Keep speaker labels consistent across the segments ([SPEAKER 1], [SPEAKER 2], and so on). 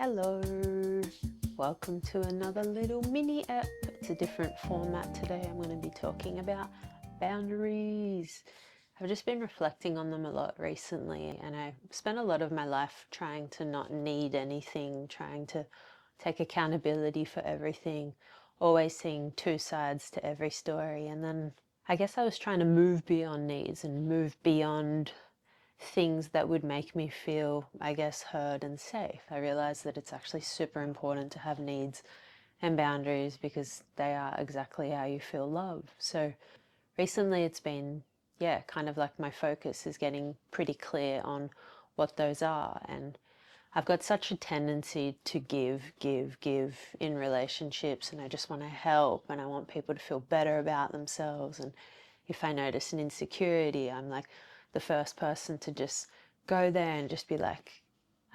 [SPEAKER 1] Hello, welcome to another little mini app. It's a different format today. I'm going to be talking about boundaries. I've just been reflecting on them a lot recently, and I spent a lot of my life trying to not need anything, trying to take accountability for everything, always seeing two sides to every story. And then I guess I was trying to move beyond needs and move beyond things that would make me feel, I guess, heard and safe. I realized that it's actually super important to have needs and boundaries because they are exactly how you feel love. So recently it's been, kind of like my focus is getting pretty clear on what those are. And I've got such a tendency to give in relationships, and I just want to help and I want people to feel better about themselves. And if I notice an insecurity, I'm like the first person to just go there and just be like,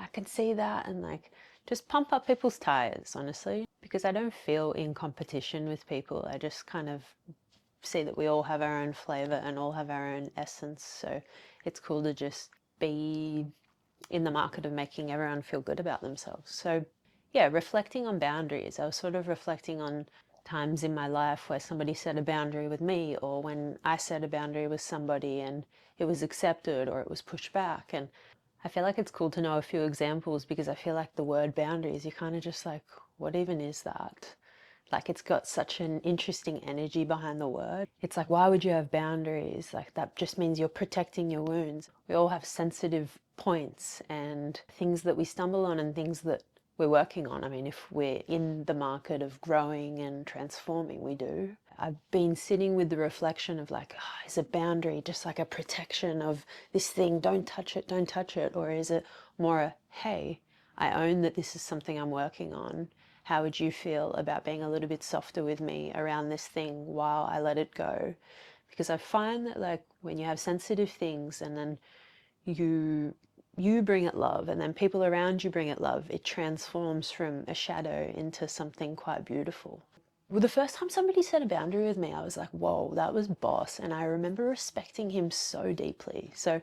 [SPEAKER 1] I can see that, and like just pump up people's tires, honestly, because I don't feel in competition with people. I just kind of see that we all have our own flavor and all have our own essence. So it's cool to just be in the market of making everyone feel good about themselves. So yeah, reflecting on boundaries, I was sort of reflecting on times in my life where somebody set a boundary with me, or when I set a boundary with somebody and it was accepted or it was pushed back. And I feel like it's cool to know a few examples, because I feel like the word boundaries, you're kind of just like, what even is that? Like, it's got such an interesting energy behind the word. It's like, why would you have boundaries? Like, that just means you're protecting your wounds. We all have sensitive points and things that we stumble on and things that we're working on. I mean, if we're in the market of growing and transforming, we do. I've been sitting with the reflection of like, oh, is a boundary just like a protection of this thing? Don't touch it, don't touch it. Or is it more a, hey, I own that this is something I'm working on. How would you feel about being a little bit softer with me around this thing while I let it go? Because I find that, like, when you have sensitive things and then you bring it love and then people around you bring it love, it transforms from a shadow into something quite beautiful. Well, the first time somebody set a boundary with me, I was like, whoa, that was boss. And I remember respecting him so deeply. So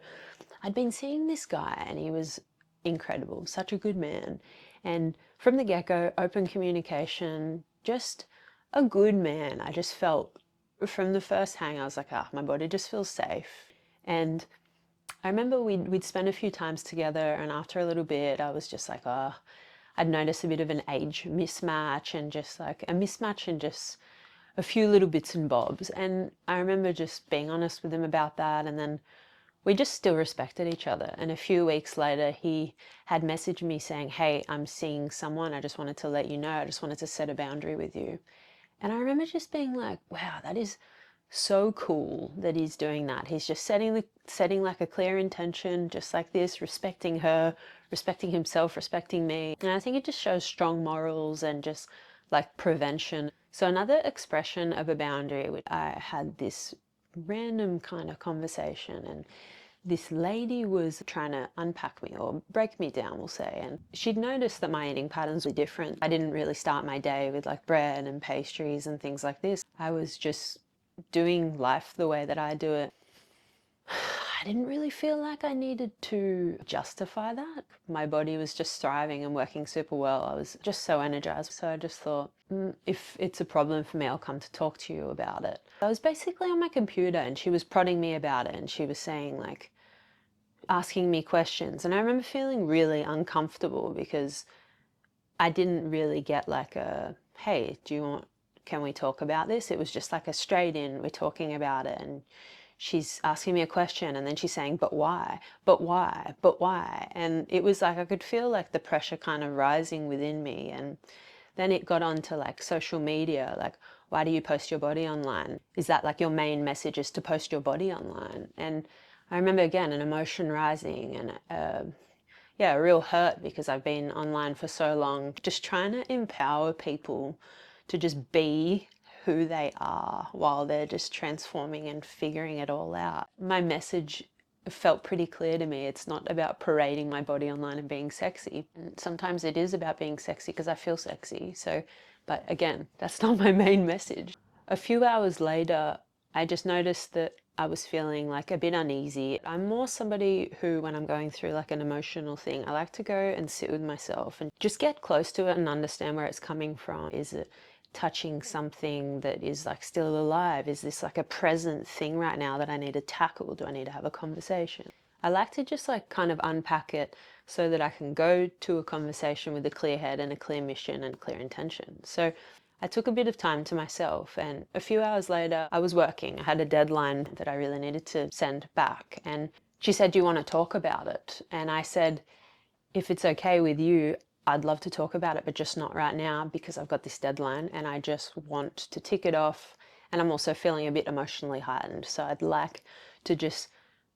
[SPEAKER 1] I'd been seeing this guy and he was incredible, such a good man. And from the get-go, open communication, just a good man. I just felt from the first hang, I was like, my body just feels safe. And I remember we'd spent a few times together, and after a little bit, I was just like, I'd noticed a bit of an age mismatch and just like a mismatch in just a few little bits and bobs. And I remember just being honest with him about that, and then we just still respected each other. And a few weeks later, he had messaged me saying, hey, I'm seeing someone. I just wanted to let you know. I just wanted to set a boundary with you. And I remember just being like, wow, that is so cool that he's doing that. He's just setting like a clear intention, just like this, respecting her, respecting himself, respecting me. And I think it just shows strong morals and just like prevention. So another expression of a boundary, I had this random kind of conversation, and this lady was trying to unpack me or break me down, we'll say, and she'd noticed that my eating patterns were different. I didn't really start my day with like bread and pastries and things like this. I was just doing life the way that I do it. I didn't really feel like I needed to justify that. My body was just thriving and working super well. I was just so energized. So I just thought, if it's a problem for me, I'll come to talk to you about it. I was basically on my computer and she was prodding me about it, and she was saying like, asking me questions. And I remember feeling really uncomfortable because I didn't really get like a, hey, can we talk about this? It was just like a straight in, we're talking about it. And she's asking me a question and then she's saying, but why? But why? But why? And it was like I could feel like the pressure kind of rising within me. And then it got on to like social media, like, why do you post your body online? Is that like your main message, is to post your body online? And I remember again an emotion rising and a real hurt, because I've been online for so long, just trying to empower people to just be who they are while they're just transforming and figuring it all out. My message felt pretty clear to me. It's not about parading my body online and being sexy. And sometimes it is about being sexy because I feel sexy. So, but again, that's not my main message. A few hours later, I just noticed that I was feeling like a bit uneasy. I'm more somebody who, when I'm going through like an emotional thing, I like to go and sit with myself and just get close to it and understand where it's coming from. Is it touching something that is like still alive? Is this like a present thing right now that I need to tackle? Do I need to have a conversation? I like to just like kind of unpack it so that I can go to a conversation with a clear head and a clear mission and clear intention. So I took a bit of time to myself, and a few hours later I was working. I had a deadline that I really needed to send back, and she said, "Do you want to talk about it?" And I said, "If it's okay with you, I'd love to talk about it, but just not right now because I've got this deadline and I just want to tick it off, and I'm also feeling a bit emotionally heightened. So I'd like to just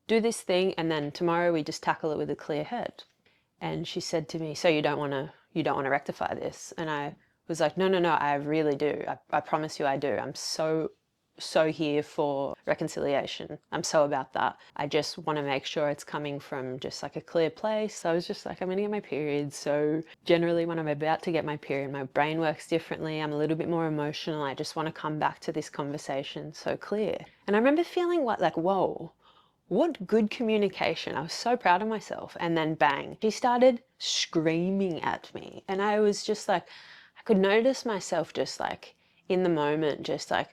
[SPEAKER 1] do this thing, and then tomorrow we just tackle it with a clear head." And she said to me, "So you don't want to rectify this?" And I was like, "No, no, no, I really do. I promise you I do. I'm so here for reconciliation. I'm so about that. I just want to make sure it's coming from just like a clear place." So I was just like, I'm going to get my period. So generally when I'm about to get my period, my brain works differently. I'm a little bit more emotional. I just want to come back to this conversation so clear. And I remember feeling like, whoa, what good communication. I was so proud of myself. And then bang, she started screaming at me. And I was just like, I could notice myself just like in the moment, just like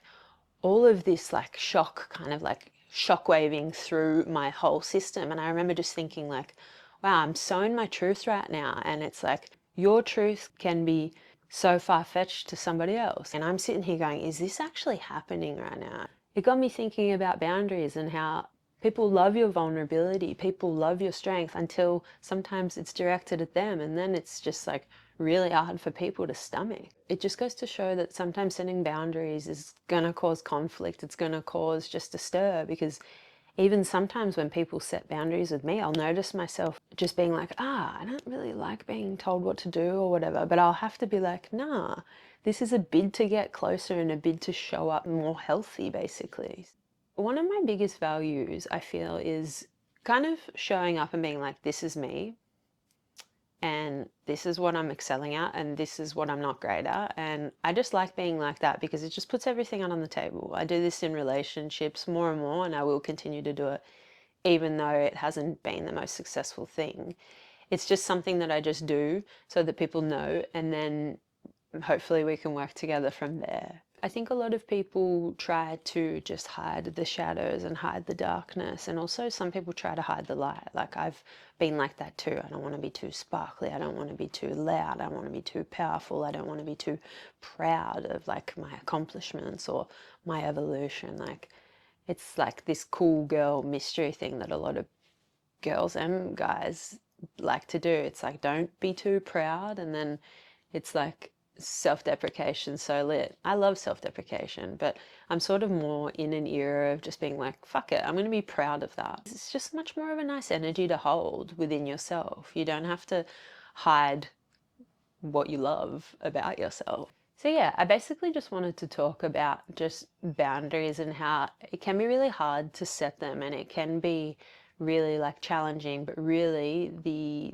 [SPEAKER 1] all of this like shock, kind of like shock waving through my whole system. And I remember just thinking like, wow, I'm so in my truth right now. And it's like your truth can be so far-fetched to somebody else. And I'm sitting here going, is this actually happening right now? It got me thinking about boundaries and how people love your vulnerability, people love your strength until sometimes it's directed at them, and then it's just like really hard for people to stomach. It just goes to show that sometimes setting boundaries is going to cause conflict. It's going to cause just a stir, because even sometimes when people set boundaries with me, I'll notice myself just being like, I don't really like being told what to do or whatever, but I'll have to be like, nah, this is a bid to get closer and a bid to show up more healthy, basically. One of my biggest values, I feel, is kind of showing up and being like, this is me, and this is what I'm excelling at, and this is what I'm not great at. And I just like being like that because it just puts everything out on the table. I do this in relationships more and more, and I will continue to do it, even though it hasn't been the most successful thing. It's just something that I just do so that people know, and then hopefully we can work together from there. I think a lot of people try to just hide the shadows and hide the darkness, and also some people try to hide the light. Like I've been like that too. I don't want to be too sparkly. I don't want to be too loud. I don't want to be too powerful. I don't want to be too proud of like my accomplishments or my evolution. Like it's like this cool girl mystery thing that a lot of girls and guys like to do. It's like, don't be too proud, and then it's like self-deprecation so lit. I love self-deprecation, but I'm sort of more in an era of just being like, fuck it, I'm going to be proud of that. It's just much more of a nice energy to hold within yourself. You don't have to hide what you love about yourself. So yeah, I basically just wanted to talk about just boundaries and how it can be really hard to set them, and it can be really like challenging, but really the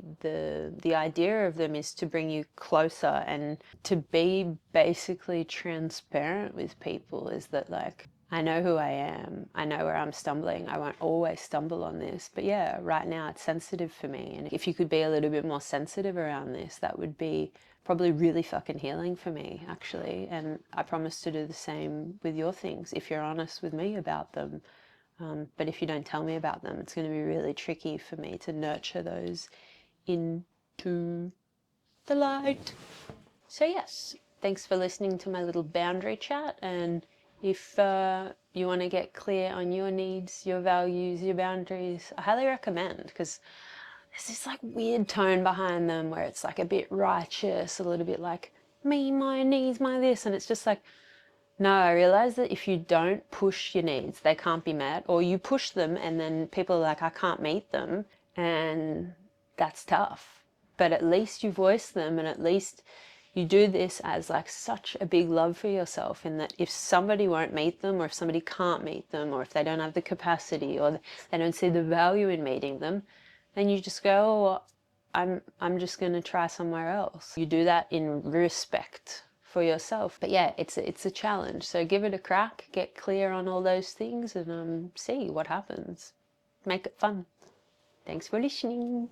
[SPEAKER 1] idea of them is to bring you closer and to be basically transparent with people. Is that like, I know who I am, I know where I'm stumbling, I won't always stumble on this, but yeah, right now it's sensitive for me, and if you could be a little bit more sensitive around this, that would be probably really fucking healing for me, actually. And I promise to do the same with your things if you're honest with me about them. But if you don't tell me about them, it's going to be really tricky for me to nurture those into the light. So yes, thanks for listening to my little boundary chat. And if you want to get clear on your needs, your values, your boundaries, I highly recommend, because there's this like weird tone behind them where it's like a bit righteous, a little bit like me, my needs, my this, and it's just like, no, I realize that if you don't push your needs, they can't be met, or you push them and then people are like, I can't meet them, and that's tough. But at least you voice them, and at least you do this as like such a big love for yourself, in that if somebody won't meet them, or if somebody can't meet them, or if they don't have the capacity, or they don't see the value in meeting them, then you just go, oh, I'm just going to try somewhere else. You do that in respect for yourself. But yeah, it's a challenge. So give it a crack, get clear on all those things, and see what happens. Make it fun. Thanks for listening.